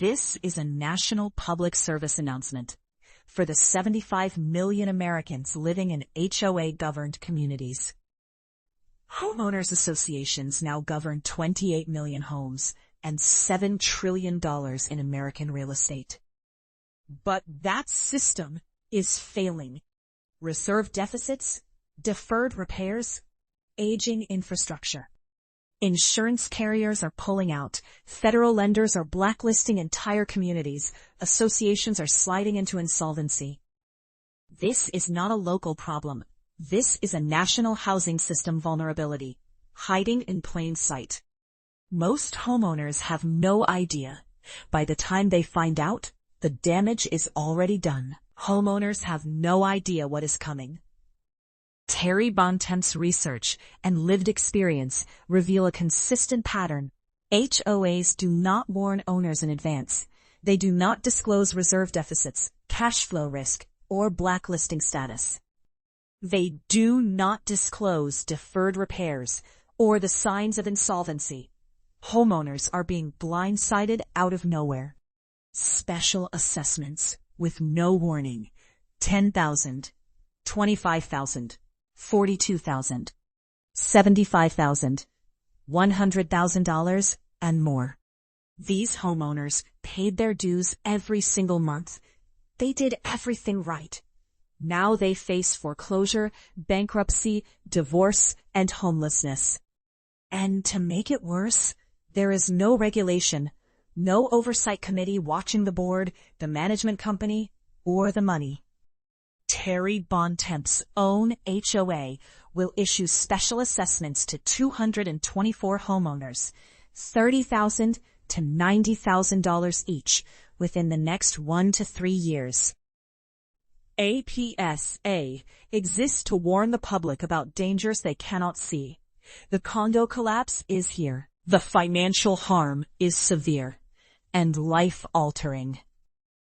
This is a national public service announcement for the 75 million Americans living in HOA-governed communities. Homeowners Associations now govern 28 million homes and $7 trillion in American real estate. But that system is failing. Reserve deficits, deferred repairs, aging infrastructure. Insurance carriers are pulling out, federal lenders are blacklisting entire communities, associations are sliding into insolvency. This is not a local problem. This is a national housing system vulnerability, hiding in plain sight. Most homeowners have no idea. By the time they find out, the damage is already done. Homeowners have no idea what is coming. Terry Bontemps' research and lived experience reveal a consistent pattern. HOAs do not warn owners in advance. They do not disclose reserve deficits, cash flow risk, or blacklisting status. They do not disclose deferred repairs or the signs of insolvency. Homeowners are being blindsided out of nowhere. Special assessments with no warning. $10,000, $25,000. $42,000, $75,000, $100,000, and more. These homeowners paid their dues every single month. They did everything right. Now they face foreclosure, bankruptcy, divorce, and homelessness. And to make it worse, there is no regulation, no oversight committee watching the board, the management company, or the money. Terry Bontemps' own HOA will issue special assessments to 224 homeowners, $30,000 to $90,000 each, within the next 1 to 3 years. APSA exists to warn the public about dangers they cannot see. The condo collapse is here. The financial harm is severe and life-altering.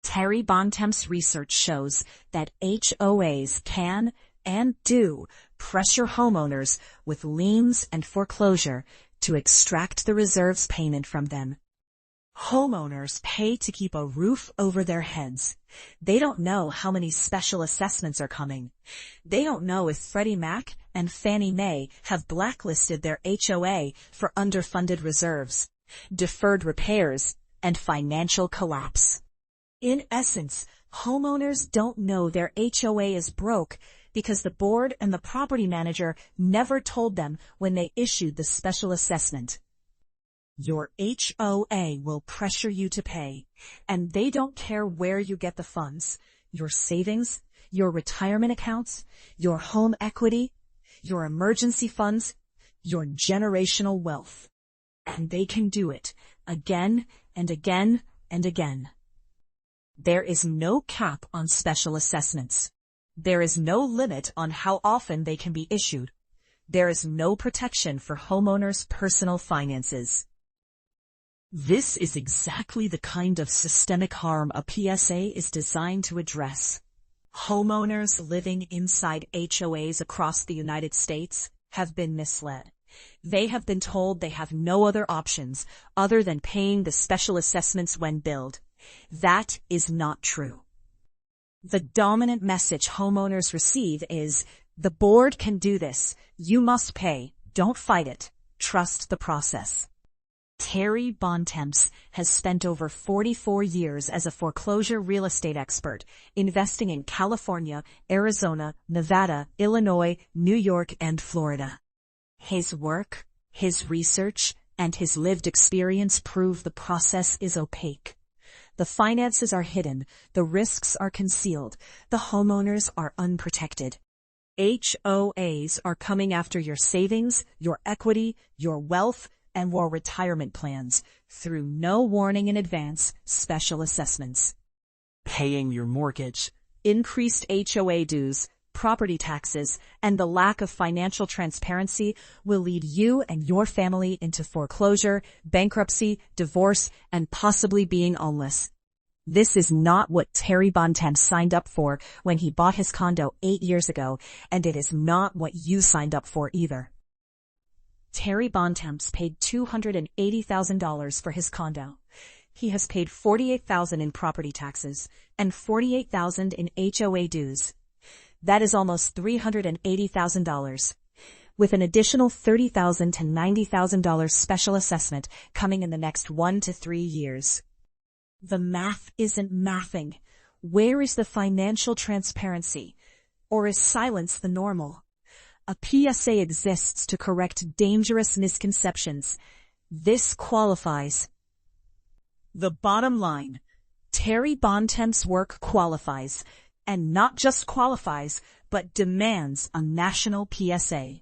Terry Bontemps' research shows that HOAs can and do pressure homeowners with liens and foreclosure to extract the reserves payment from them. Homeowners pay to keep a roof over their heads. They don't know how many special assessments are coming. They don't know if Freddie Mac and Fannie Mae have blacklisted their HOA for underfunded reserves, deferred repairs, and financial collapse. In essence, homeowners don't know their HOA is broke because the board and the property manager never told them when they issued the special assessment. Your HOA will pressure you to pay, and they don't care where you get the funds, your savings, your retirement accounts, your home equity, your emergency funds, your generational wealth. And they can do it again and again and again. There is no cap on special assessments. There is no limit on how often they can be issued. There is no protection for homeowners' personal finances. This is exactly the kind of systemic harm a PSA is designed to address. Homeowners living inside HOAs across the United States have been misled. They have been told they have no other options other than paying the special assessments when billed. That is not true. The dominant message homeowners receive is, the board can do this. You must pay. Don't fight it. Trust the process. Terry Bontemps has spent over 44 years as a foreclosure real estate expert, investing in California, Arizona, Nevada, Illinois, New York, and Florida. His work, his research, and his lived experience prove the process is opaque. The finances are hidden, the risks are concealed, the homeowners are unprotected. HOAs are coming after your savings, your equity, your wealth, and your retirement plans through no warning in advance special assessments. Paying your mortgage, increased HOA dues, property taxes, and the lack of financial transparency will lead you and your family into foreclosure, bankruptcy, divorce, and possibly being homeless. This is not what Terry Bontemps signed up for when he bought his condo 8 years ago, and it is not what you signed up for either. Terry Bontemps paid $280,000 for his condo. He has paid $48,000 in property taxes and $48,000 in HOA dues. That is almost $380,000, with an additional $30,000 to $90,000 special assessment coming in the next 1 to 3 years. The math isn't mathing. Where is the financial transparency? Or is silence the normal? A PSA exists to correct dangerous misconceptions. This qualifies. The bottom line, Terry Bontemps' work qualifies, and not just qualifies, but demands a national PSA.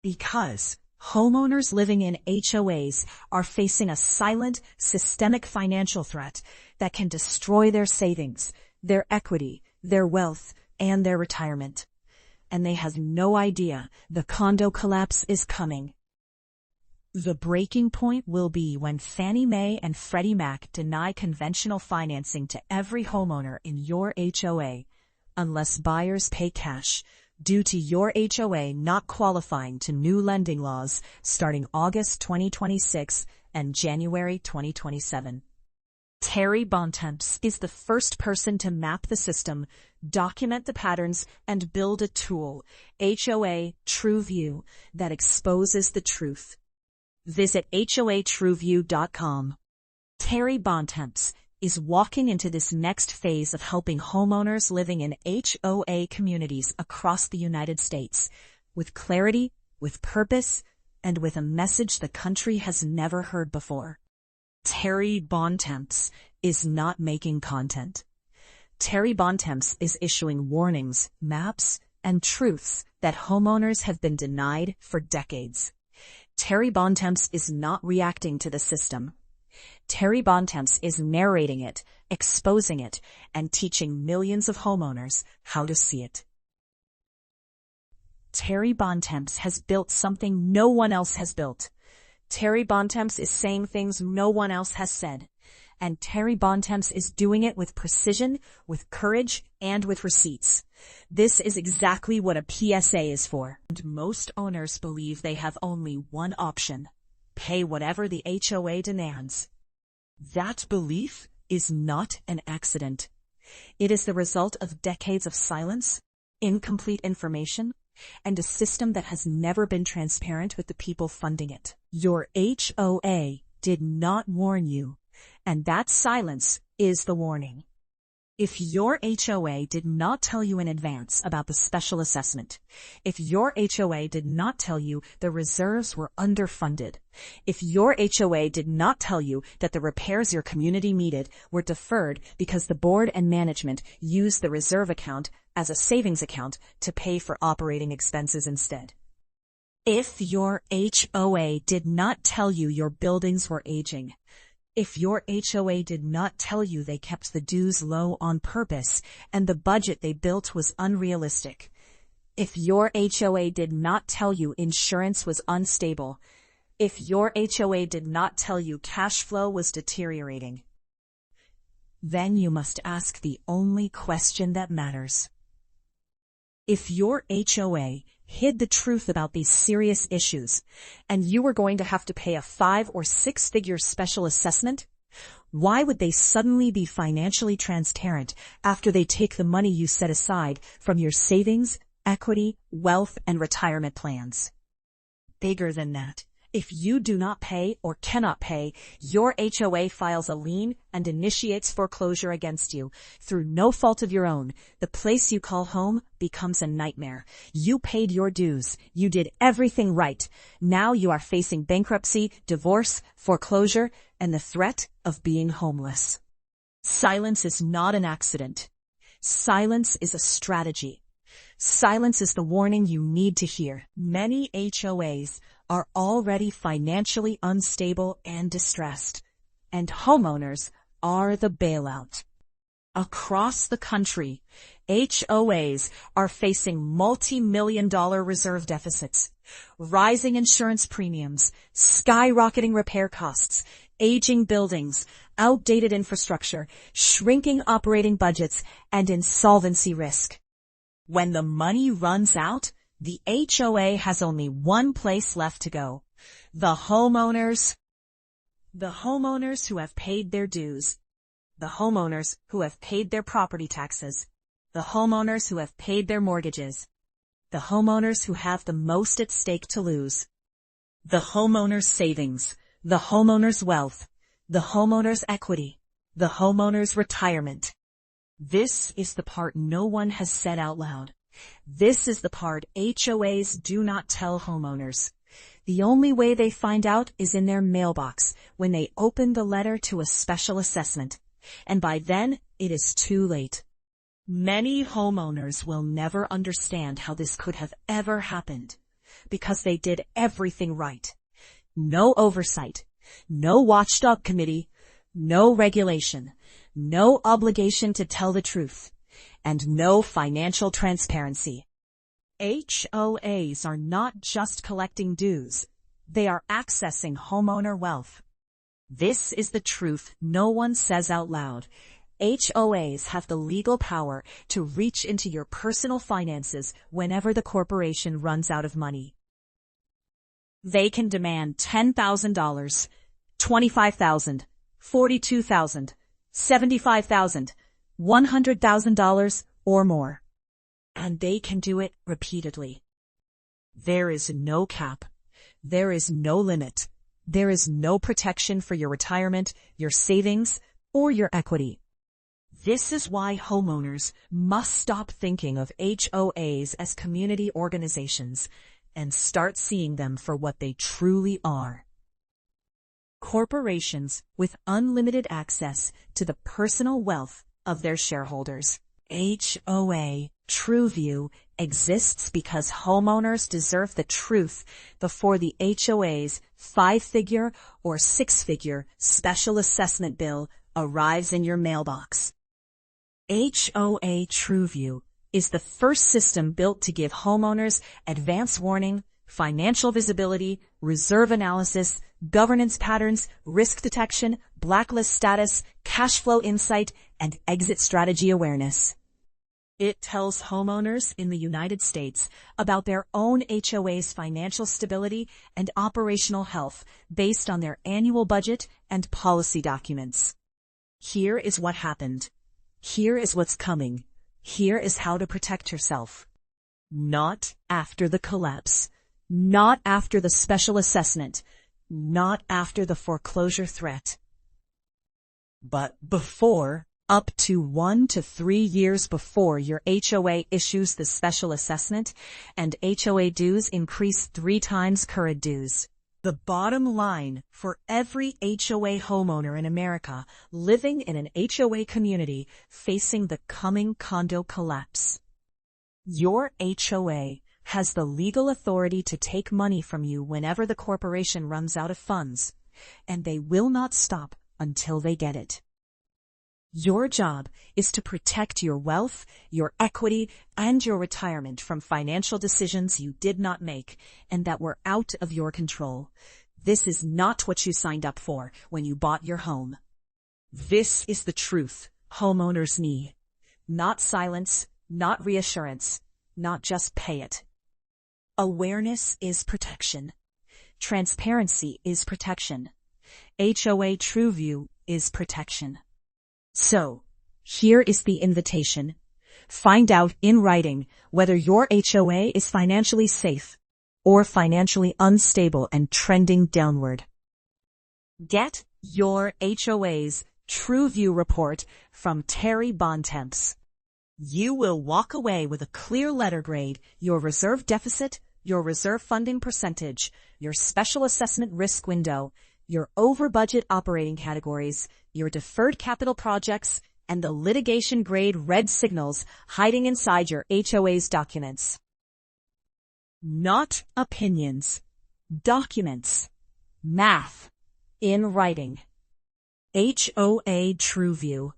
Because homeowners living in HOAs are facing a silent, systemic financial threat that can destroy their savings, their equity, their wealth, and their retirement. And they have no idea the condo collapse is coming. The breaking point will be when Fannie Mae and Freddie Mac deny conventional financing to every homeowner in your HOA, unless buyers pay cash, due to your HOA not qualifying to new lending laws starting August 2026 and January 2027. Terry Bontemps is the first person to map the system, document the patterns, and build a tool, HOA TrueView, that exposes the truth. Visit HOATrueView.com. Terry Bontemps is walking into this next phase of helping homeowners living in HOA communities across the United States with clarity, with purpose, and with a message the country has never heard before. Terry Bontemps is not making content. Terry Bontemps is issuing warnings, maps, and truths that homeowners have been denied for decades. Terry Bontemps is not reacting to the system. Terry Bontemps is narrating it, exposing it, and teaching millions of homeowners how to see it. Terry Bontemps has built something no one else has built. Terry Bontemps is saying things no one else has said. And Terry Bontemps is doing it with precision, with courage, and with receipts. This is exactly what a PSA is for. And most owners believe they have only one option: pay whatever the HOA demands. That belief is not an accident. It is the result of decades of silence, incomplete information, and a system that has never been transparent with the people funding it. Your HOA did not warn you, and that silence is the warning. If your HOA did not tell you in advance about the special assessment, if your HOA did not tell you the reserves were underfunded, if your HOA did not tell you that the repairs your community needed were deferred because the board and management used the reserve account as a savings account to pay for operating expenses instead, if your HOA did not tell you your buildings were aging, if your HOA did not tell you they kept the dues low on purpose and the budget they built was unrealistic, if your HOA did not tell you insurance was unstable, if your HOA did not tell you cash flow was deteriorating, then you must ask the only question that matters. If your HOA hid the truth about these serious issues, and you were going to have to pay a 5 or 6 figure special assessment, why would they suddenly be financially transparent after they take the money you set aside from your savings, equity, wealth, and retirement plans? Bigger than that, if you do not pay or cannot pay, your HOA files a lien and initiates foreclosure against you. Through no fault of your own, the place you call home becomes a nightmare. You paid your dues. You did everything right. Now you are facing bankruptcy, divorce, foreclosure, and the threat of being homeless. Silence is not an accident. Silence is a strategy. Silence is the warning you need to hear. Many HOAs are already financially unstable and distressed, and homeowners are the bailout. Across the country, HOAs are facing multi-million-dollar reserve deficits, rising insurance premiums, skyrocketing repair costs, aging buildings, outdated infrastructure, shrinking operating budgets, and insolvency risk. When the money runs out, the HOA has only one place left to go: the homeowners The homeowners who have paid their dues. The homeowners who have paid their property taxes. The homeowners who have paid their mortgages. The homeowners who have the most at stake to lose. The homeowner's savings. The homeowner's wealth. The homeowner's equity. The homeowner's retirement. This is the part no one has said out loud. This is the part HOAs do not tell homeowners. The only way they find out is in their mailbox when they open the letter to a special assessment. And by then, it is too late. Many homeowners will never understand how this could have ever happened, because they did everything right. No oversight, no watchdog committee, no regulation, no obligation to tell the truth, and no financial transparency. HOAs are not just collecting dues. They are accessing homeowner wealth. This is the truth no one says out loud. HOAs have the legal power to reach into your personal finances whenever the corporation runs out of money. They can demand $10,000, $25,000, $42,000, $75,000, $100,000 or more. And they can do it repeatedly. There is no cap. There is no limit. There is no protection for your retirement, your savings, or your equity. This is why homeowners must stop thinking of HOAs as community organizations and start seeing them for what they truly are. Corporations with unlimited access to the personal wealth of their shareholders. HOA TrueView exists because homeowners deserve the truth before the HOA's 5-figure or 6-figure special assessment bill arrives in your mailbox. HOA TrueView is the first system built to give homeowners advance warning, financial visibility, reserve analysis, governance patterns, risk detection, blacklist status, cash flow insight, and exit strategy awareness. It tells homeowners in the United States about their own HOA's financial stability and operational health based on their annual budget and policy documents. Here is what happened. Here is what's coming. Here is how to protect yourself. Not after the collapse. Not after the special assessment. Not after the foreclosure threat. But before, up to 1 to 3 years before your HOA issues the special assessment, and HOA dues increase 3 times current dues. The bottom line for every HOA homeowner in America living in an HOA community facing the coming condo collapse. Your HOA has the legal authority to take money from you whenever the corporation runs out of funds, and they will not stop until they get it. Your job is to protect your wealth, your equity, and your retirement from financial decisions you did not make and that were out of your control. This is not what you signed up for when you bought your home. This is the truth homeowners need. Not silence, not reassurance, not just pay it. Awareness is protection. Transparency is protection. HOA TrueView is protection. So, here is the invitation. Find out in writing whether your HOA is financially safe or financially unstable and trending downward. Get your HOA's TrueView report from Terry Bontemps. You will walk away with a clear letter grade, your reserve deficit, your reserve funding percentage, your special assessment risk window, your over-budget operating categories, your deferred capital projects, and the litigation-grade red signals hiding inside your HOA's documents. Not opinions. Documents. Math. In writing. HOA TrueView.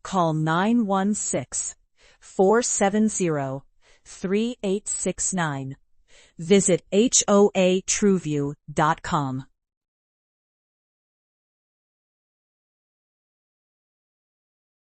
Call 916-470-3869. Visit HOATrueView.com.